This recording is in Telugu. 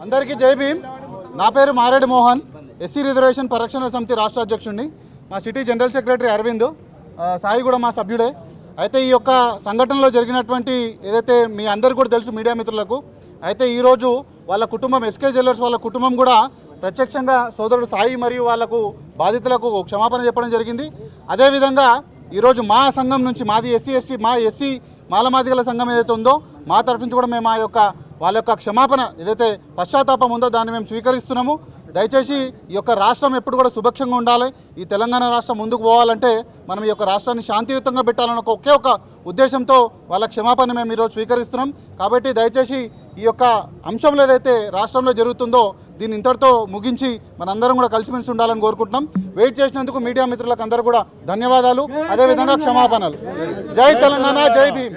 అందరికీ జై భీమ్. నా పేరు మారేడు మోహన్, ఎస్సీ రిజర్వేషన్ పరిరక్షణ సమితి రాష్ట్ర అధ్యక్షుడిని. మా city general secretary Arvind, Sai కూడా మా సభ్యుడే. అయితే ఈ యొక్క సంఘటనలో జరిగినటువంటి ఏదైతే మీ అందరికీ కూడా తెలుసు మీడియా మిత్రులకు, అయితే ఈరోజు వాళ్ళ కుటుంబం ఎస్కే జ్యువెలర్స్ వాళ్ళ కుటుంబం కూడా ప్రత్యక్షంగా సోదరుడు సాయి మరియు వాళ్లకు బాధితులకు క్షమాపణ చెప్పడం జరిగింది. అదేవిధంగా ఈరోజు మా సంఘం నుంచి మాది ఎస్సీ మాలమాదిగల సంఘం ఏదైతే ఉందో మా తరఫు నుంచి కూడా మేము వాళ్ళ యొక్క క్షమాపణ ఏదైతే పశ్చాత్తాపం ఉందో దాన్ని మేము స్వీకరిస్తున్నాము. దయచేసి ఈ యొక్క రాష్ట్రం ఎప్పుడు కూడా సుభిక్షంగా ఉండాలి. ఈ తెలంగాణ రాష్ట్రం ముందుకు పోవాలంటే మనం ఈ యొక్క రాష్ట్రాన్ని శాంతియుతంగా పెట్టాలన్న ఒకే ఒక ఉద్దేశంతో వాళ్ళ క్షమాపణ మేము ఈరోజు స్వీకరిస్తున్నాం. కాబట్టి దయచేసి ఈ యొక్క అంశంలో ఏదైతే రాష్ట్రంలో జరుగుతుందో దీన్ని ఇంతటితో ముగించి మనందరం కూడా కలిసిమెలిసి ఉండాలని కోరుకుంటున్నాం. వెయిట్ చేసినందుకు మీడియా మిత్రులకు అందరూ కూడా ధన్యవాదాలు, అదేవిధంగా క్షమాపణలు. జై తెలంగాణ, జై భీమ్.